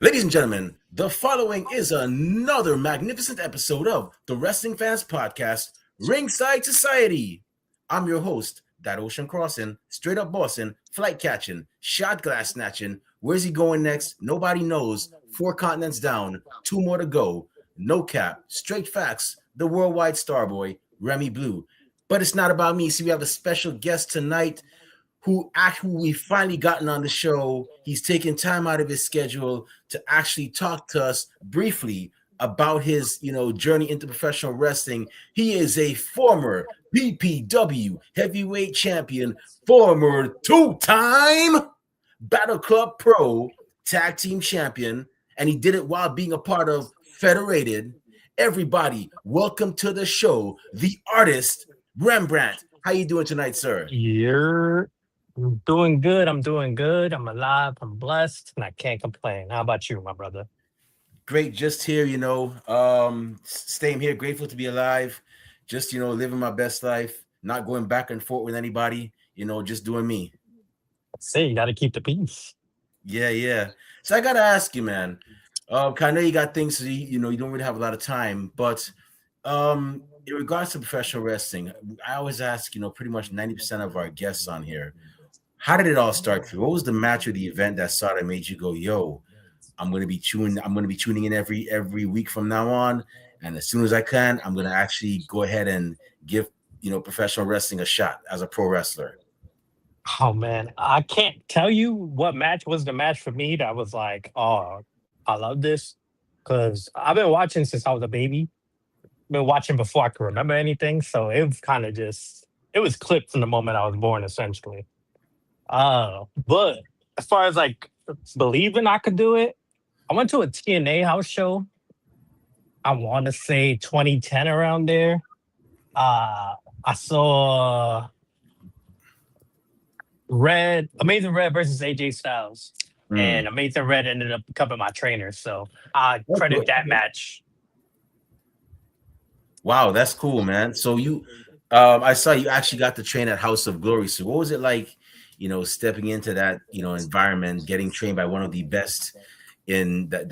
Ladies and gentlemen, the following is another magnificent episode of the Wrestling Fans Podcast, Ringside Society. I'm your host, That Ocean Crossing, straight up bossing, flight catching, shot glass snatching. Where's he going next? Nobody knows. 4 continents down, 2 more to go. No cap, straight facts, the worldwide starboy, Remy Blue. But it's not about me. See, we have a special guest tonight who we finally gotten on the show. He's taken time out of his schedule to actually talk to us briefly about his, journey into professional wrestling. He is a former PPW Heavyweight Champion, former 2-time Battle Club Pro Tag Team Champion, and he did it while being a part of Federated. Everybody, welcome to the show, the artist, Rembrandt. How you doing tonight, sir? I'm doing good. I'm doing good. I'm alive. I'm blessed, and I can't complain. How about you, my brother? Great, just here, staying here, grateful to be alive, just, living my best life, not going back and forth with anybody, just doing me. Say you got to keep the peace. Yeah. So I got to ask you, man, I know you got things, you don't really have a lot of time, but in regards to professional wrestling, I always ask, pretty much 90% of our guests on here, how did it all start for you? What was the match or the event that sort of made you go, yo, I'm going to be tuning in every week from now on, and as soon as I can, I'm going to actually go ahead and give, professional wrestling a shot as a pro wrestler? Oh man, I can't tell you what match was the match for me that was like, oh, I love this, because I've been watching since I was a baby. Been watching before I could remember anything, so it was kind of just it was clipped from the moment I was born, essentially. But as far as like believing I could do it, I went to a TNA house show. I want to say 2010 around there. I saw Amazing Red versus AJ Styles, and Amazing Red ended up becoming my trainer. So I credit that match. Wow, that's cool, man. So I saw you actually got to train at House of Glory. So what was it like, stepping into that, environment, getting trained by one of the best in that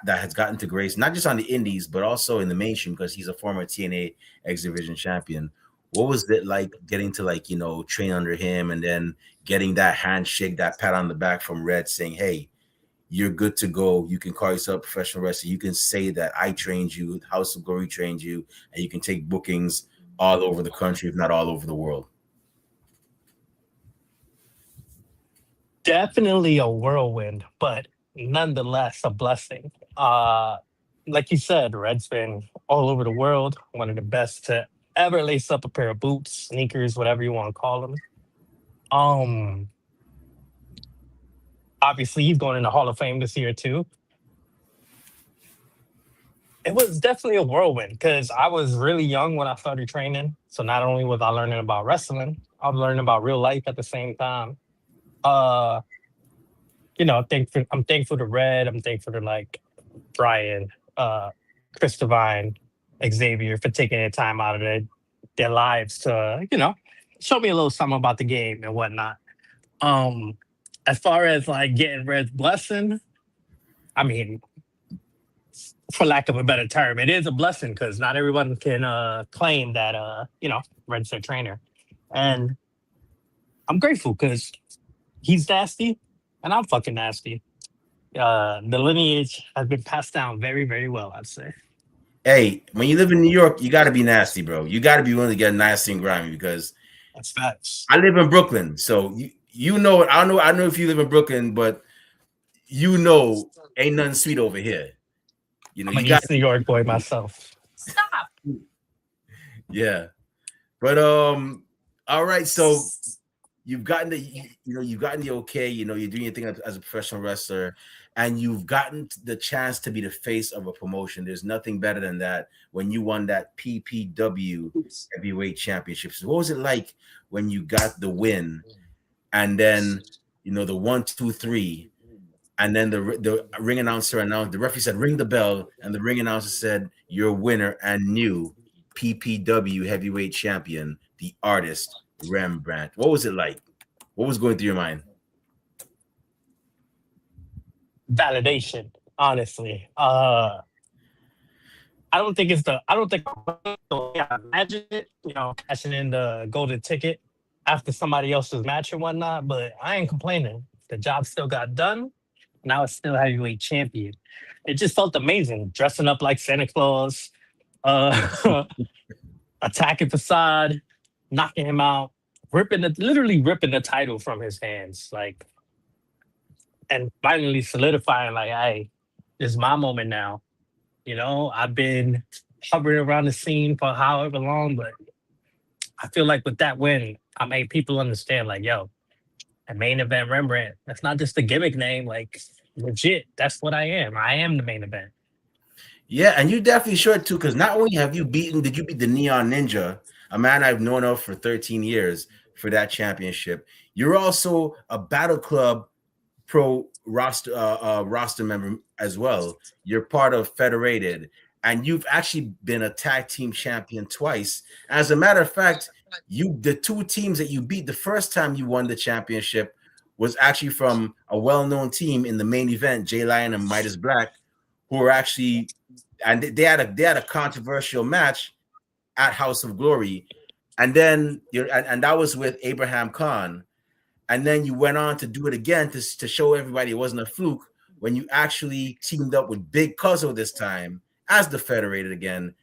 has gotten to grace, not just on the indies, but also in the mainstream, because he's a former TNA X Division champion. What was it like getting to train under him, and then getting that handshake, that pat on the back from Red saying, hey, you're good to go. You can call yourself a professional wrestler. You can say that I trained you, House of Glory trained you, and you can take bookings all over the country, if not all over the world. Definitely a whirlwind, but nonetheless a blessing. Like you said, Red's been all over the world, one of the best to ever lace up a pair of boots, sneakers, whatever you want to call them. Um, Obviously he's going in the Hall of Fame this year too. It was definitely a whirlwind because I was really young when I started training. So not only was I learning about wrestling, I was learning about real life at the same time. Uh, I'm thankful to Red. I'm thankful to like Brian, Chris Devine, Xavier for taking their time out of their lives to, show me a little something about the game and whatnot. Um, as far as like getting Red's blessing, I mean, for lack of a better term, it is a blessing because not everyone can claim that Red's their trainer. And I'm grateful because he's nasty and I'm fucking nasty. The lineage has been passed down very, very well, I'd say. Hey, when you live in New York, you got to be nasty, bro. You got to be willing to get nasty and grimy, because That's facts. I live in Brooklyn. So you know it. I know if you live in Brooklyn, but ain't nothing sweet over here. I'm an You got East New York boy myself. Stop. yeah. But all right, so you've gotten the okay, you're doing your thing as a professional wrestler, and you've gotten the chance to be the face of a promotion. There's nothing better than that when you won that PPW Heavyweight Championship. So what was it like when you got the win, and then the 1, 2, 3, and then the ring announcer announced, the referee said ring the bell, and the ring announcer said your winner and new PPW Heavyweight Champion, the artist Rembrandt. What was it like? What was going through your mind? Validation. honestly. I don't think the way I imagine it, cashing in the golden ticket after somebody else's match and whatnot, but I ain't complaining. The job still got done. Now it's still heavyweight champion. It just felt amazing dressing up like Santa Claus, uh, attacking Facade, knocking him out, literally ripping the title from his hands, like, and finally solidifying, like, hey, this is my moment now. I've been hovering around the scene for however long, but I feel like with that win, I made people understand, like, yo, a main event Rembrandt, that's not just a gimmick name, like, legit, that's what I am. I am the main event. Yeah, and you definitely should too, because not only did you beat the Neon Ninja, a man I've known of for 13 years for that championship. You're also a Battle Club Pro roster member as well. You're part of Federated, and you've actually been a tag team champion twice. As a matter of fact, the two teams that you beat the first time you won the championship was actually from a well-known team in the main event, Jay Lion and Midas Black, who were actually, and they had a controversial match at House of Glory, and then and that was with Abraham Khan. And then you went on to do it again to show everybody it wasn't a fluke when you actually teamed up with Big Cuzzo this time as the Federated again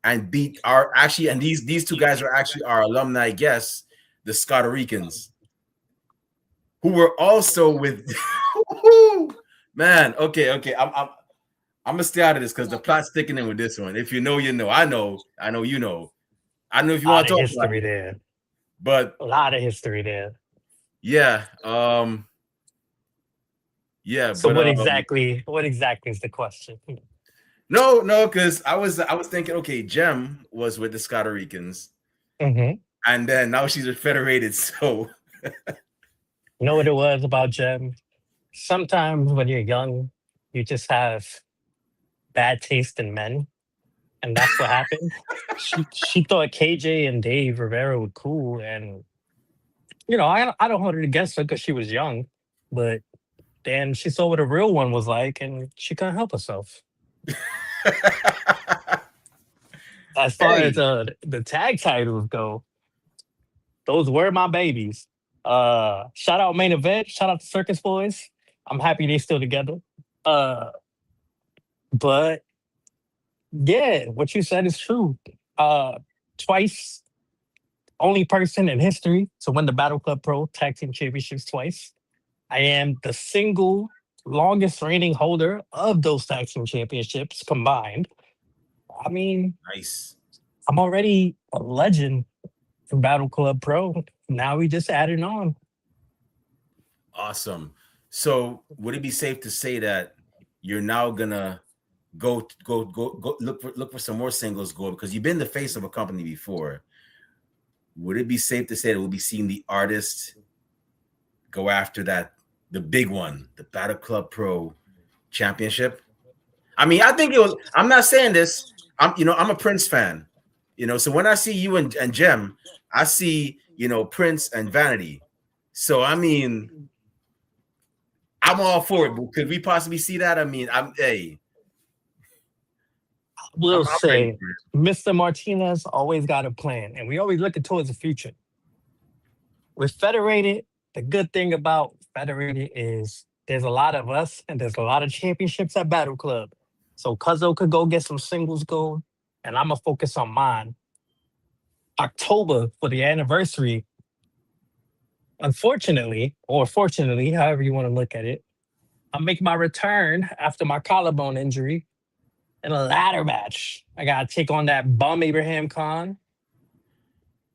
and beat and these two guys are actually our alumni guests, the Scottaricans, who were also with man. Okay. I'm gonna stay out of this because the plot's sticking in with this one. If you know, you know. I know you know. I don't know if you want to talk about it, there. but a lot of history there. Yeah. Yeah. So but what exactly is the question? No, because I was thinking, okay, Jem was with the Scottaricans, and then now she's with Federated. So you know what it was about Jem? Sometimes when you're young, you just have bad taste in men. And that's what happened. She thought KJ and Dave Rivera were cool. And, I don't hold it against her because she was young. But then she saw what a real one was like and she couldn't help herself. As far as the tag titles go, those were my babies. Shout out Main Event. Shout out to Circus Boys. I'm happy they still together. But yeah, what you said is true. Twice, only person in history to win the Battle Club Pro Tag Team Championships twice. I am the single longest reigning holder of those Tag Team Championships combined. I mean, nice. I'm already a legend for Battle Club Pro. Now we just added on. Awesome. So would it be safe to say that you're now gonna go look for some more singles gold because you've been the face of a company before? Would it be safe to say that we'll be seeing the artists go after the big one, the Battle Club Pro Championship? I mean, I think it was. I'm not saying this. I'm a Prince fan. So when I see you and Jem, I see Prince and Vanity. So I mean, I'm all for it. But could we possibly see that? I mean, We'll say Mr. Martinez always got a plan, and we always looking towards the future. With Federated, the good thing about Federated is there's a lot of us and there's a lot of championships at Battle Club. So Cuzzo could go get some singles gold, and I'm going to focus on mine. October, for the anniversary, unfortunately, or fortunately, however you want to look at it, I'll make my return after my collarbone injury in a ladder match. I got to take on that bum Abraham Khan,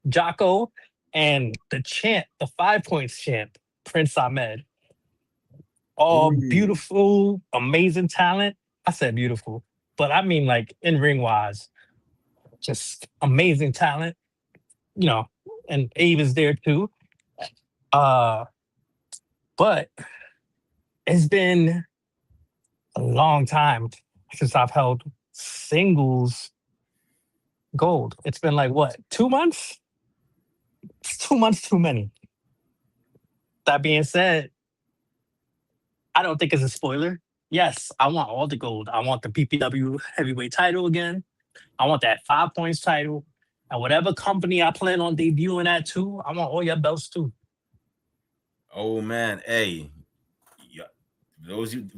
Jocko, and the champ, the 5 points champ, Prince Ahmed. All beautiful, amazing talent. I said beautiful, but I mean like in ring wise, just amazing talent. And Abe is there too. But it's been a long time since I've held singles gold. It's been like what, 2 months? It's 2 months too many. That being said, I don't think it's a spoiler. Yes, I want all the gold. I want the PPW heavyweight title again. I want that 5 points title. And whatever company I plan on debuting at too, I want all your belts too. Oh man, hey, yeah,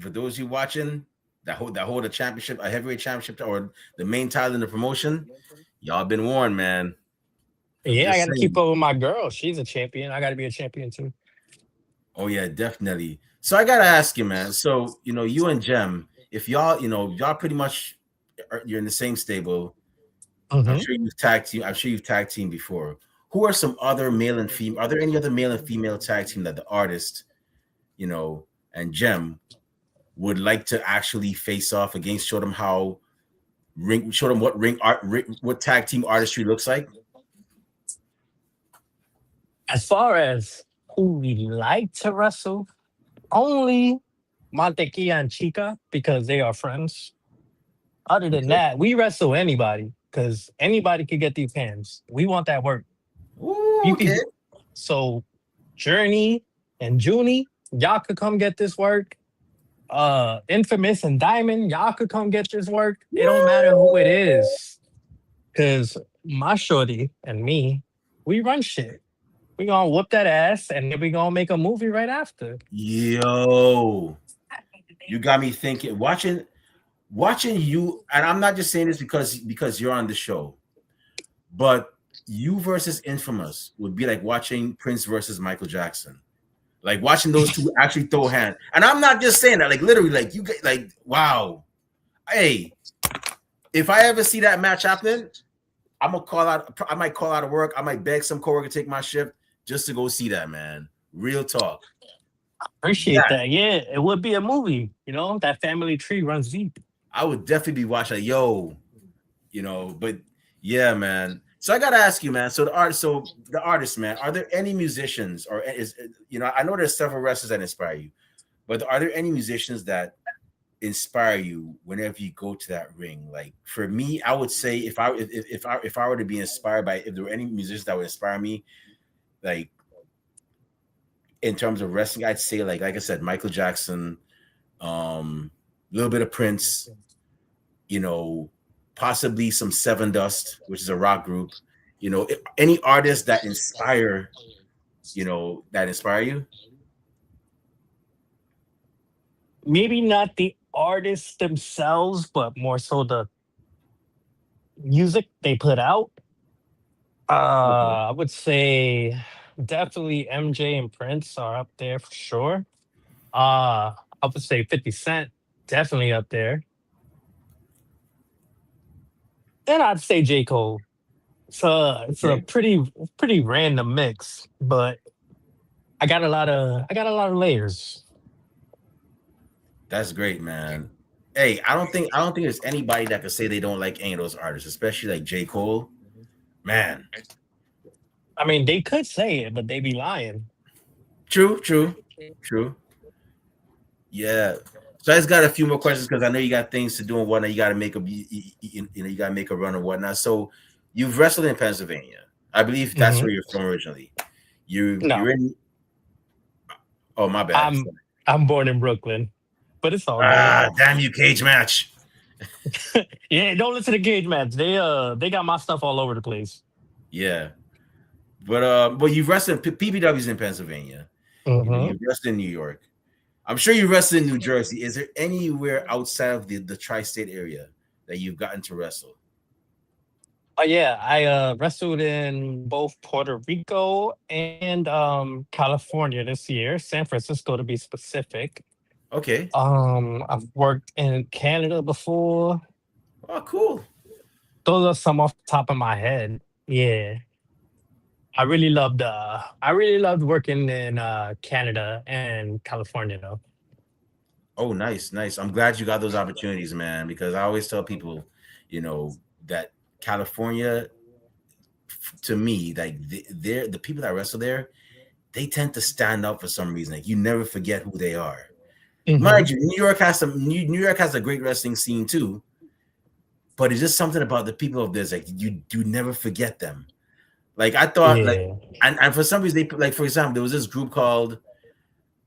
for those you watching that hold a championship, a heavyweight championship, or the main title in the promotion, y'all been warned, man. I'm Yeah, I just got to keep saying. up with my girl. She's a champion. I got to be a champion too. Oh yeah, definitely. So I gotta ask you, man. So you and Jem, if y'all, y'all pretty much you're in the same stable. I'm Hmm. sure you've tag team. I'm sure you've tag team before. Who are some other male and female? Are there any other male and female tag team that the artist, and Jem would like to actually face off against? Show them what what tag team artistry looks like. As far as who we like to wrestle, only Mantequilla and Chica because they are friends. Other than Okay. that, we wrestle anybody because anybody could get these hands. We want that work. Ooh, You okay. could so Journey and Junie, y'all could come get this work. Infamous and Diamond, y'all could come get this work. It don't matter who it Woo! is. Cause my shorty and me, we run shit. We gonna whoop that ass and then we gonna make a movie right after. Yo, you got me thinking. Watching you, and I'm not just saying this because you're on the show, but you versus Infamous would be like watching Prince versus Michael Jackson. Like watching those two actually throw hands. And I'm not just saying that, like literally, like you get like, wow. Hey, if I ever see that match happening, I'm gonna call out. I might call out of work. I might beg some coworker to take my shift just to go see that, man. Real talk. Appreciate That that. Yeah, it would be a movie. That family tree runs deep. I would definitely be watching. Like, yo, but yeah, man. So I gotta ask you, man. So the artists, man. Are there any musicians, or I know there's several wrestlers that inspire you, but are there any musicians that inspire you whenever you go to that ring? Like for me, I would say if I were to be inspired by, if there were any musicians that would inspire me, like in terms of wrestling, I'd say like I said, Michael Jackson, a little bit of Prince, you know, possibly some Seven Dust, which is a rock group. Any artists that inspire you. Maybe not the artists themselves, but more so the music they put out. Okay. I would say definitely MJ and Prince are up there for sure. I would say 50 Cent definitely up there. And I'd say J. Cole. It's a Okay. pretty random mix, but I got a lot of layers. That's great, man. Hey, I don't think there's anybody that could say they don't like any of those artists, especially like J. Cole. Man, I mean, they could say it, but they be lying. true, true, true. Yeah. So I just got a few more questions because I know you got things to do and whatnot. You got to make you got to make a run and whatnot. So you've wrestled in Pennsylvania. I believe that's Hmm. where you're from originally. You're No, in. Oh, my bad. I'm I'm born in Brooklyn, but it's all good. Ah, damn you, cage match. Yeah, don't listen to Gauge Match. They got my stuff all over the place. Yeah, but you've wrestled PPW's in Pennsylvania. Hmm. You've wrestled in New York. I'm sure you wrestled in New Jersey. Is there anywhere outside of the tri-state area that you've gotten to wrestle? Oh yeah, I wrestled in both Puerto Rico and California this year, San Francisco to be specific. Okay. I've worked in Canada before. Oh, cool. Those are some off the top of my head. Yeah. I really loved working in Canada and California though. Oh, nice, nice. I'm glad you got those opportunities, man, because I always tell people, that California, to me, like they're the people that wrestle there, they tend to stand up for some reason. Like you never forget who they are. Hmm. Mind you, New York has a great wrestling scene too, but it's just something about the people of this, like you do never forget them. Like I thought, like, Yeah. and for some reason they put, like, for example, there was this group called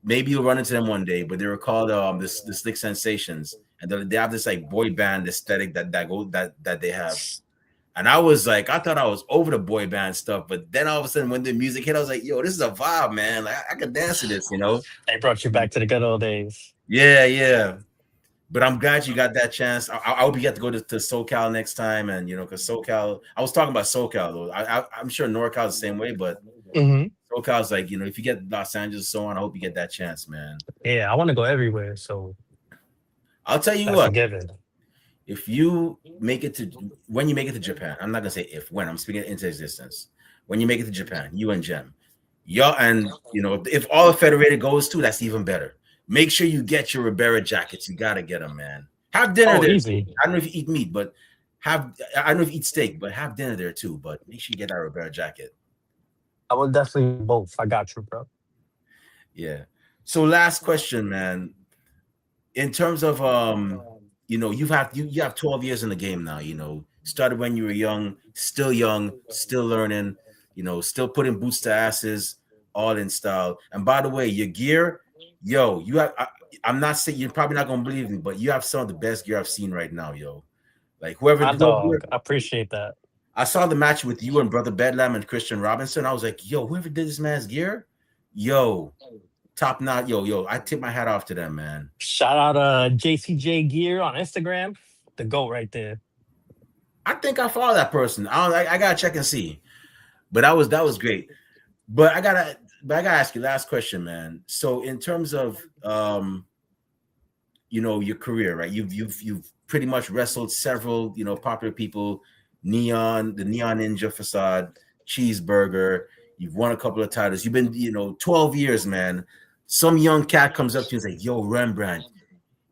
maybe you'll run into them one day, but they were called the Slick Sensations, and they have this like boy band aesthetic that they have. And I was like, I thought I was over the boy band stuff, but then all of a sudden when the music hit, I was like, yo, this is a vibe, man. Like I could dance to this, you know? They brought you back to the good old days. Yeah, yeah. But I'm glad you got that chance. I hope you get to go to SoCal next time, and you know, because SoCal, I was talking about SoCal though. I'm sure NorCal is the same way, but SoCal's like, you know, if you get Los Angeles, so on, I hope you get that chance, man. Yeah, I want to go everywhere, so I'll tell you that's a what. given. If you make it to when you make it to Japan, I'm not gonna say if when I'm speaking into existence. When you make it to Japan, you and Jem, y'all, and you know, if all the federated goes to, that's even better. Make sure you get your Ribera jackets. You gotta get them, man. Have dinner Oh, there. easy. I don't know if you eat meat, but I don't know if you eat steak, but have dinner there too. But make sure you get that Ribera jacket. I will definitely both. I got you, bro. Yeah. So last question, man. In terms of you know, you have 12 years in the game now, you know. Started when you were young, still learning, you know, still putting boots to asses, all in style. And by the way, your gear, yo, I'm not saying you're probably not gonna believe me, but you have some of the best gear I've seen right now, yo. Like My dog. I appreciate that. I saw the match with you and Brother Bedlam and Christian Robinson. I was like, yo, whoever did this man's gear, yo, top notch, yo. I tip my hat off to them, man. Shout out JCJ Gear on Instagram. The GOAT right there. I think I follow that person. I gotta check and see. But that was great. But I gotta ask you last question, man. So in terms of you know, your career, right? You've pretty much wrestled several, you know, popular people, the Neon Ninja Facade, Cheeseburger. You've won a couple of titles. You've been, you know, 12 years, man. Some young cat comes up to you and says, yo, Rembrandt,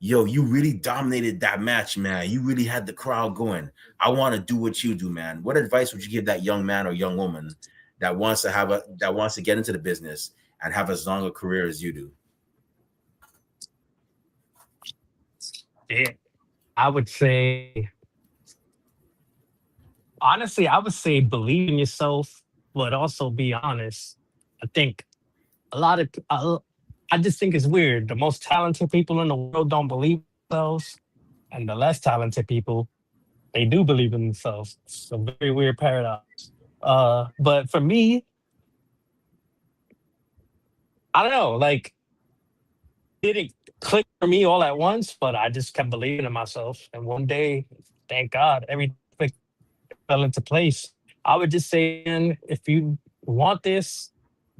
yo, you really dominated that match, man. You really had the crowd going. I want to do what you do, man. What advice would you give that young man or young woman that wants to get into the business and have as long a career as you do? Yeah. I would say, honestly, I would say believe in yourself, but also be honest. I think a lot of, I just think it's weird. The most talented people in the world don't believe in themselves, and the less talented people, they do believe in themselves. It's a very weird paradox. But for me, I don't know, like, didn't click for me all at once, but I just kept believing in myself. And one day, thank God, everything fell into place. I would just say, man, if you want this,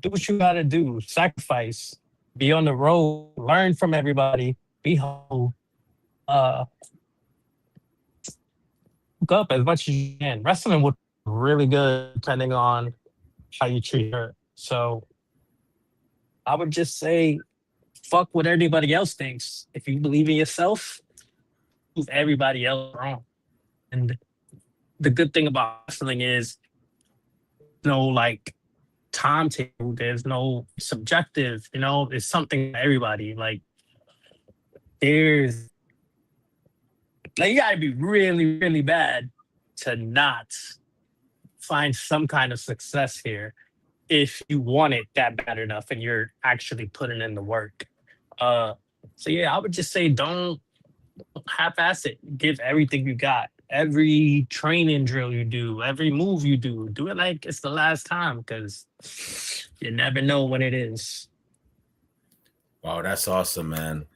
do what you gotta do. Sacrifice. Be on the road. Learn from everybody. Be humble. Look up as much as you can. Wrestling would be really good depending on how you treat her. So I would just say, fuck what everybody else thinks. If you believe in yourself, prove everybody else wrong. And the good thing about wrestling is no like timetable. There's no subjective. You know, it's something for everybody. Like there's like you gotta be really, really bad to not find some kind of success here if you want it that bad enough and you're actually putting in the work. So yeah, I would just say don't half-ass it. Give everything you got. Every training drill you do, every move you do it like it's the last time because you never know when it is. Wow, that's awesome, man.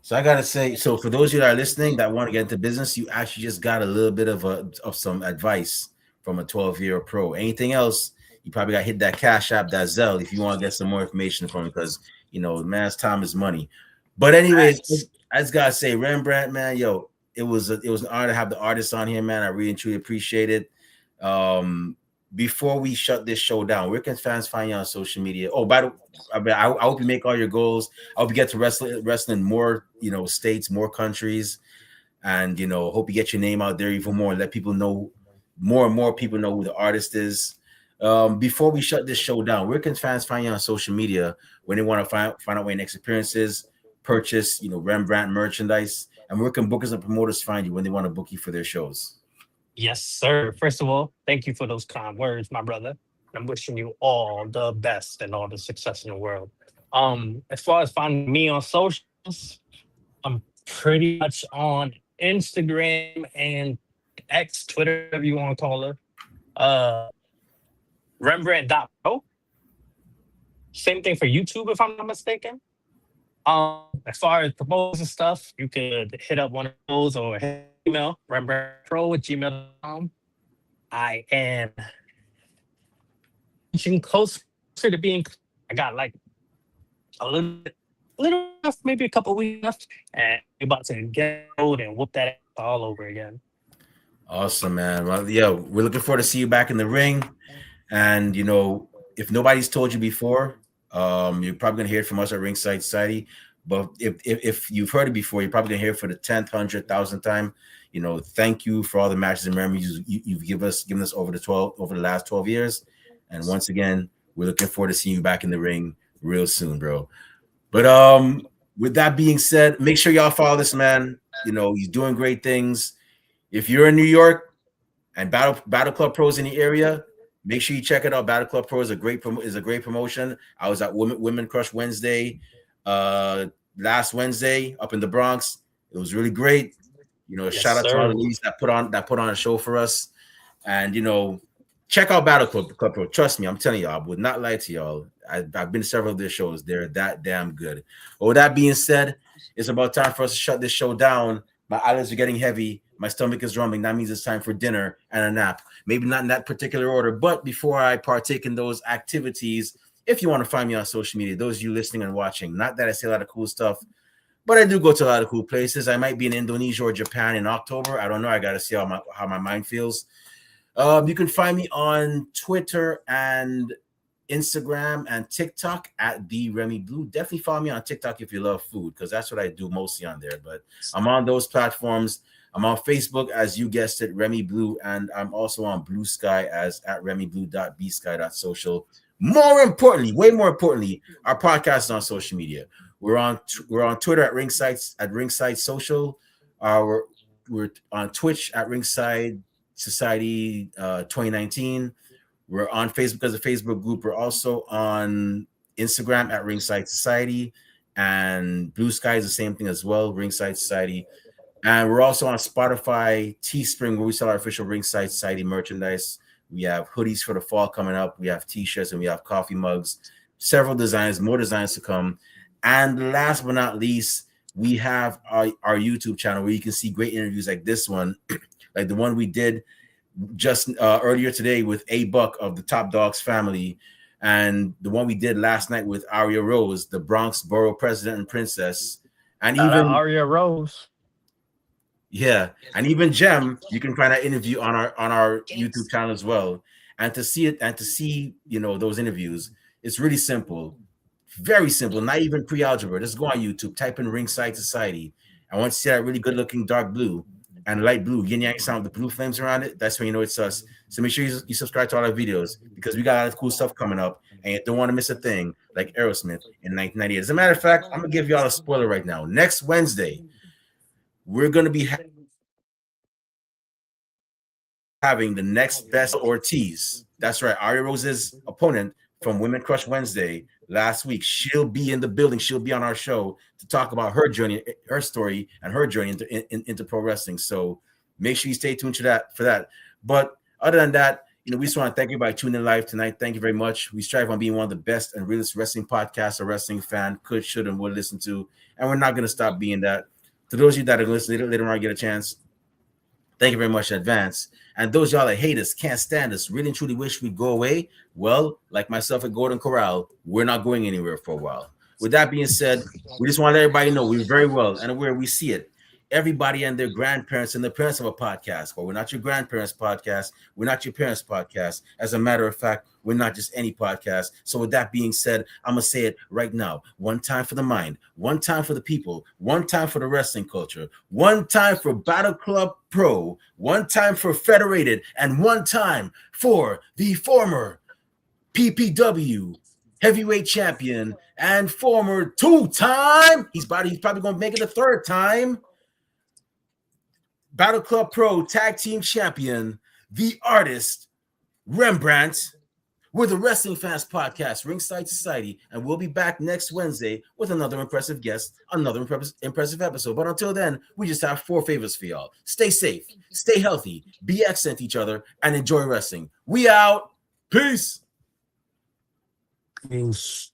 So I gotta say, so for those of you that are listening that want to get into business, you actually just got a little bit of some advice from a 12-year pro. Anything else, you probably got to hit that Cash App, that Zelle, if you want to get some more information from him, because you know, man's time is money. But anyways, I just gotta say, Rembrandt, man, yo, it was an honor to have the artist on here, man. I really and truly appreciate it. Before we shut this show down, where can fans find you on social media? Oh, by the way, I hope you make all your goals. I hope you get to wrestle in more, you know, states, more countries, and you know, hope you get your name out there even more and let people know, more and more people know who the artist is. Before we shut this show down, where can fans find you on social media when they want to find out where your next appearance is, purchase, you know, Rembrandt merchandise, and where can bookers and promoters find you when they want to book you for their shows? Yes, sir. First of all, thank you for those kind words, my brother. I'm wishing you all the best and all the success in the world. As far as finding me on socials, I'm pretty much on Instagram and X, Twitter, whatever you want to call it. Uh, Rembrandt.pro. Same thing for YouTube, if I'm not mistaken. As far as proposing stuff, you could hit up one of those or hit email rembrandtpro@gmail.com. I am inching closer to being. I got like little left, maybe a couple weeks left, and we're about to get old and whoop that ass all over again. Awesome, man. Well, yeah, we're looking forward to see you back in the ring. And if nobody's told you before, you're probably gonna hear it from us at Ringside Society. But if you've heard it before, you're probably gonna hear it for the 10th, 100th, 1,000th time. Thank you for all the matches and memories you've given us over the last 12 years. And once again, we're looking forward to seeing you back in the ring real soon, bro. But with that being said, make sure y'all follow this man. He's doing great things. If you're in New York and Battle Club Pros in the area, make sure you check it out. Battle Club Pro is a great promotion. I was at Women Crush Wednesday last Wednesday up in the Bronx. It was really great. Yes, shout out to all the ladies that put on a show for us. And check out Battle Club Pro. Trust me, I'm telling y'all, I would not lie to y'all. I've been to several of their shows. They're that damn good. But with that being said, it's about time for us to shut this show down. My eyelids are getting heavy. My stomach is rumbling. That means it's time for dinner and a nap. Maybe not in that particular order, but before I partake in those activities, if you want to find me on social media, those of you listening and watching, not that I say a lot of cool stuff, but I do go to a lot of cool places. I might be in Indonesia or Japan in October. I don't know. I got to see how my mind feels. You can find me on Twitter and Instagram and TikTok at the Remy Blue. Definitely follow me on TikTok if you love food, because that's what I do mostly on there. But I'm on those platforms. I'm on Facebook, as you guessed it, Remy Blue, and I'm also on Blue Sky as at RemyBlue.bsky.social. More importantly, way more importantly, our podcast is on social media. We're on Twitter at Ringside Social. We're on Twitch at Ringside Society 2019. We're on Facebook as a Facebook group. We're also on Instagram at Ringside Society, and Blue Sky is the same thing as well, Ringside Society. And we're also on Spotify, Teespring, where we sell our official Ringside Society merchandise. We have hoodies for the fall coming up. We have T-shirts and we have coffee mugs. Several designs, more designs to come. And last but not least, we have our YouTube channel where you can see great interviews like this one, like the one we did just earlier today with A Buck of the Top Dogs family, and the one we did last night with Aria Rose, the Bronx Borough President and Princess, and Shout even out Aria Rose. Yeah, and even Jem, you can find that interview on our YouTube channel as well. And to see those interviews, it's really simple, very simple, not even pre-algebra. Just go on YouTube, type in Ringside Society. I want to see that really good-looking dark blue and light blue, yin yang sound, the blue flames around it. That's when you know it's us. So make sure you subscribe to all our videos, because we got a lot of cool stuff coming up, and you don't want to miss a thing like Aerosmith in 1998. As a matter of fact, I'm gonna give y'all a spoiler right now. Next Wednesday, we're going to be having the next best Ortiz. That's right. Aria Rose's opponent from Women Crush Wednesday last week. She'll be in the building. She'll be on our show to talk about her journey, her story, and her journey into pro wrestling. So make sure you stay tuned to that for that. But other than that, we just want to thank everybody tuning in live tonight. Thank you very much. We strive on being one of the best and realest wrestling podcasts a wrestling fan could, should, and would listen to. And we're not going to stop being that. To those of you that are listening later on, get a chance, thank you very much in advance. And those y'all that hate us, can't stand us, really and truly wish we'd go away, well, like myself at Golden Corral, we're not going anywhere for a while. With that being said, we just want to let everybody know we're very well and where we see it. Everybody and their grandparents and the parents of a podcast. But we're not your grandparents' podcast. We're not your parents' podcast. As a matter of fact, we're not just any podcast. So with that being said, I'm going to say it right now. One time for the mind, one time for the people, one time for the wrestling culture, one time for Battle Club Pro, one time for Federated, and one time for the former PPW Heavyweight Champion and former two-time, he's probably going to make it a third time, Battle Club Pro Tag Team Champion, the artist, Rembrandt We're the Wrestling Fans Podcast, Ringside Society, and we'll be back next Wednesday with another impressive guest, another impressive episode. But until then, we just have 4 favors for y'all. Stay safe, stay healthy, be excellent to each other, and enjoy wrestling. We out. Peace. Peace.